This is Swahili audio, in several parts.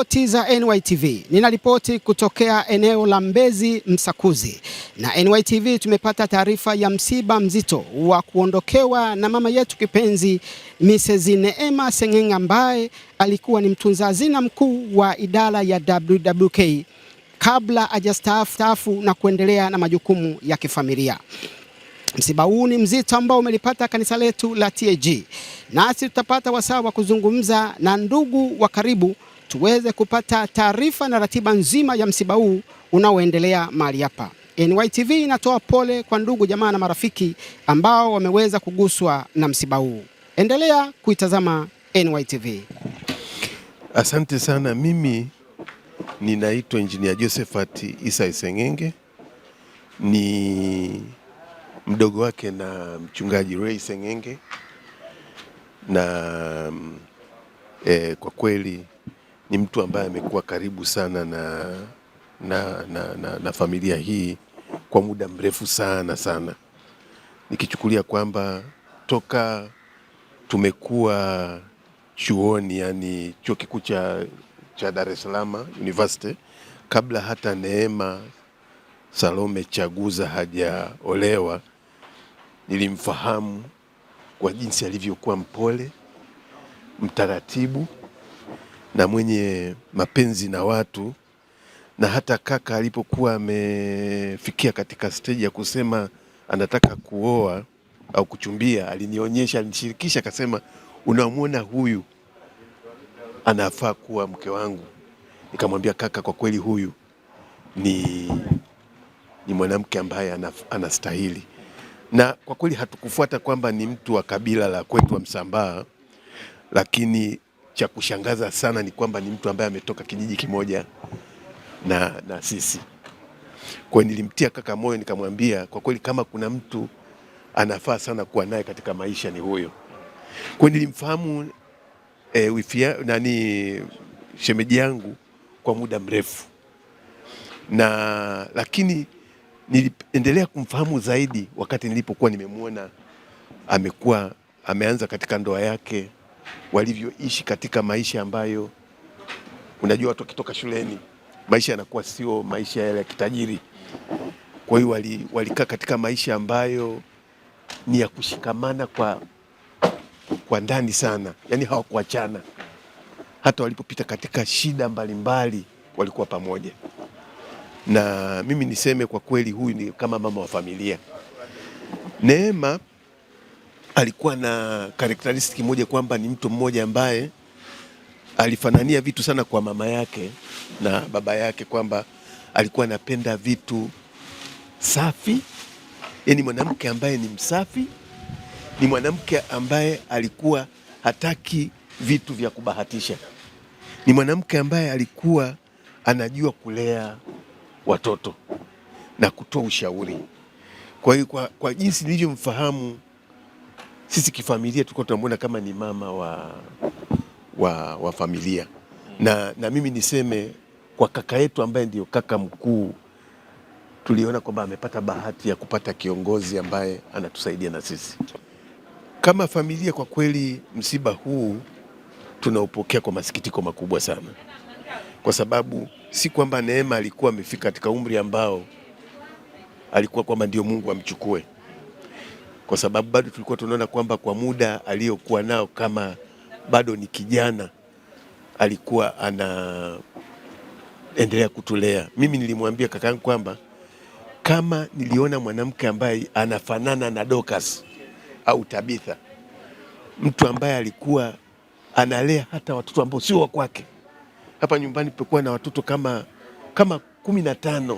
ripoti za NYTV. Ninaripoti kutokea eneo la Mbezi Msakuzi. Na NYTV tumepata taarifa ya msiba mzito wa kuondokewa na mama yetu kipenzi Mrs. Neema Seng'eng'e ambaye alikuwa ni mtunza hazina mkuu wa idara ya WWK kabla hajastaafu na kuendelea na majukumu ya kifamilia. Msiba huu ni mzito ambao umelipata kanisa letu la TAG. Nasi tutapata wasaa wa kuzungumza na ndugu wa karibu tuweze kupata taarifa na ratiba nzima ya msiba huu unaoendelea mahali hapa. NYTV inatoa pole kwa ndugu jamaa na marafiki ambao wameweza kuguswa na msiba huu. Endelea kuitazama NYTV. Asante sana. Mimi ninaitwa Engineer Josephat Issa Seng'eng'e, ni mdogo wake na mchungaji Ray Seng'eng'e, na kwa kweli ni mtu ambaye amekuwa karibu sana na familia hii kwa muda mrefu sana, nikichukulia kwamba toka tumekuwa chuoni, yani chuo kikuu cha Dar es Salaam University, kabla hata Neema Salome Chaguza hajaolewa, nilimfahamu kwa jinsi alivyokuwa mpole, mtaratibu na mwenye mapenzi na watu. Na hata kaka alipokuwa amefikia katika stage ya kusema anataka kuoa au kuchumbia, alinishirikisha, akasema, unamwona huyu anafaa kuwa mke wangu? Nikamwambia, kaka, kwa kweli huyu ni mwanamke ambaye anastahili. Na kwa kweli hatukufuata kwamba ni mtu wa kabila la kwetu wa Msambaa, lakini cha kushangaza sana ni kwamba ni mtu ambaye ametoka kijiji kimoja na sisi. Kwa hiyo nilimtia kaka moyo, nikamwambia kwa kweli kama kuna mtu anafaa sana kuwa naye katika maisha ni huyo. Kwa hiyo nilimfahamu shemeji yangu kwa muda mrefu, lakini niliendelea kumfahamu zaidi wakati nilipokuwa nimemwona ameanza katika ndoa yake, walivyoishi katika maisha ambayo unajua watu wakitoka shuleni maisha yanakuwa sio maisha yale ya kitajiri. Kwa hiyo walikaa katika maisha ambayo ni ya kushikamana kwa ndani sana, yani hawakuachana. Hata walipopita katika shida mbalimbali walikuwa pamoja. Na mimi niseme kwa kweli huyu ni kama mama wa familia. Neema alikuwa na characteristic moja kwamba ni mtu mmoja ambaye alifanania vitu sana kwa mama yake na baba yake, kwamba alikuwa anapenda vitu safi. Yani mwanamke ambaye ni msafi, ni mwanamke ambaye alikuwa hataki vitu vya kubahatisha, ni mwanamke ambaye alikuwa anajua kulea watoto na kutoa ushauri. Kwa hiyo kwa jinsi nilivyomfahamu, sisi kifamilia tulikuwa tunamwona kama ni mama wa familia. Na mimi niseme kwa kaka yetu ambaye ndio kaka mkuu, tuliona kwamba amepata bahati ya kupata kiongozi ambaye anatusaidia na sisi kama familia. Kwa kweli msiba huu tunaupokea kwa masikitiko makubwa sana, kwa sababu si kwamba Neema alikuwa amefika katika umri ambao alikuwa kwamba ndio Mungu amchukue, kwa sababu bado tulikuwa tunaona kwamba kwa muda aliyokuwa nao kama bado ni kijana, alikuwa anaendelea kutulea. Mimi nilimwambia kakangu kwamba kama niliona mwanamke ambaye anafanana na Dorcas au Tabitha, mtu ambaye alikuwa analea hata watoto ambao sio wa kwake. Hapa nyumbani tulikuwa na watoto kama 15,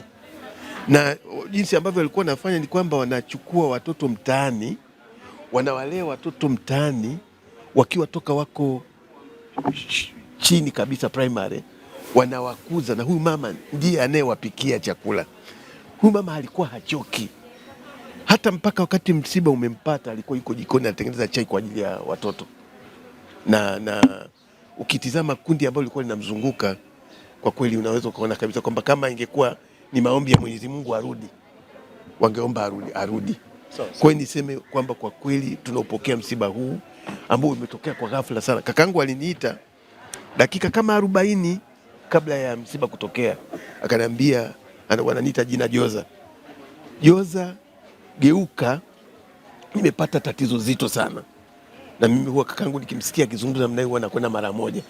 na jinsi ambavyo walikuwa wanafanya ni kwamba wanachukua watoto mtaani, wanawalea watoto mtaani wakiwa toka wako chini kabisa primary, wanawakuza, na huyu mama ndiye anayewapikia chakula. Huyu mama alikuwa hachoki, hata mpaka wakati msiba umempata alikuwa yuko jikoni anatengeneza chai kwa ajili ya watoto. Na ukitizama kundi ambalo lilikuwa linamzunguka, kwa kweli unaweza kuona kabisa kwamba kama ingekuwa ni maombi ya Mwenyezi Mungu arudi, wangeomba arudi. Kwa hiyo niseme kwamba kwa kweli tunaupokea msiba huu ambao umetokea kwa ghafla sana. Kakangu aliniita dakika kama 40 kabla ya msiba kutokea, akaniambia, wananiita jina Joza. Joza, geuka, nimepata tatizo zito sana. Na mimi huwa kakangu nikimsikia akizungumza mnaye huwa nakwenda mara moja,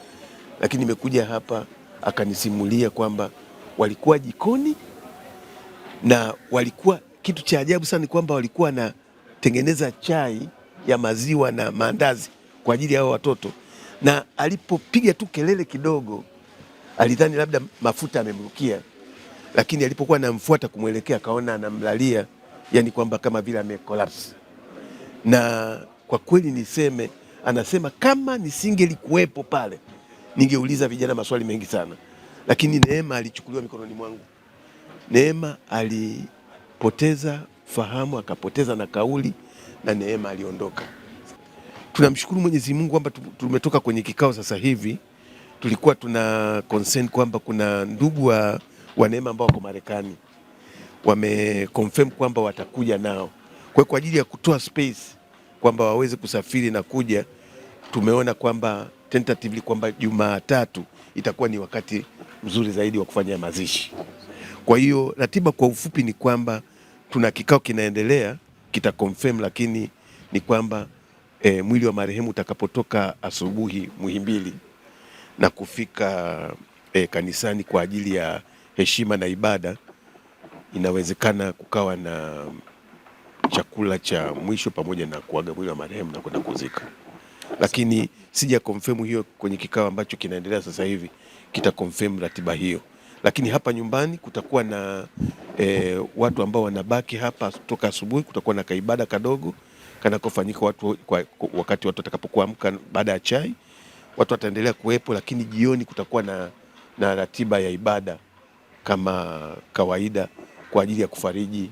lakini nimekuja hapa akanisimulia kwamba walikuwa jikoni na walikuwa, kitu cha ajabu sana ni kwamba walikuwa wanatengeneza chai ya maziwa na maandazi kwa ajili ya hao watoto, na alipopiga tu kelele kidogo alidhani labda mafuta amemrukia, lakini alipokuwa anamfuata kumwelekea akaona anamlalia, yani kwamba kama vile amecollapse. Na kwa kweli niseme, anasema kama nisingelikuwepo pale ningeuliza vijana maswali mengi sana, lakini Neema alichukuliwa mikononi mwangu. Neema alipoteza fahamu, akapoteza na kauli, na Neema aliondoka. Tunamshukuru Mwenyezi Mungu kwamba tumetoka kwenye kikao sasa hivi. Tulikuwa tuna concern kwamba kuna ndugu wa Neema ambao wako Marekani, wameconfirm kwamba watakuja nao. Kwa ajili ya kutoa space kwamba waweze kusafiri na kuja, tumeona kwamba tentatively kwamba Jumatatu itakuwa ni wakati mzuri zaidi wa kufanya mazishi. Kwa hiyo ratiba kwa ufupi ni kwamba tuna kikao kinaendelea, kita confirm, lakini ni kwamba mwili wa marehemu utakapotoka asubuhi Muhimbili na kufika kanisani kwa ajili ya heshima na ibada, inawezekana kukawa na chakula cha mwisho pamoja na kuaga mwili wa marehemu na kwenda kuzika. Lakini sija confirm hiyo kwenye kikao ambacho kinaendelea sasa hivi, kita confirm ratiba hiyo. Lakini hapa nyumbani kutakuwa na watu ambao wanabaki hapa kutoka asubuhi. Kutakuwa na kaibada kadogo kanakofanyika wakati watu watakapokuamka baada ya chai, watu wataendelea kuwepo, lakini jioni kutakuwa na ratiba ya ibada kama kawaida kwa ajili ya kufariji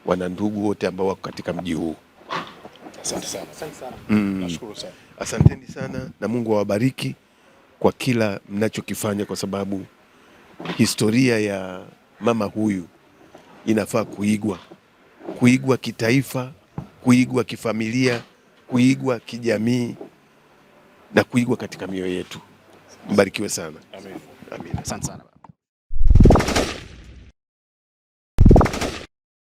wanandugu wote ambao wako katika mji huu. Asante sana. Nashukuru sana. Asanteni sana na Mungu awabariki kwa kila mnachokifanya, kwa sababu historia ya mama huyu inafaa kuigwa kitaifa, kuigwa kifamilia, kuigwa kijamii na kuigwa katika mioyo yetu. Mbarikiwe sana. Amen. Amen. Asante sana.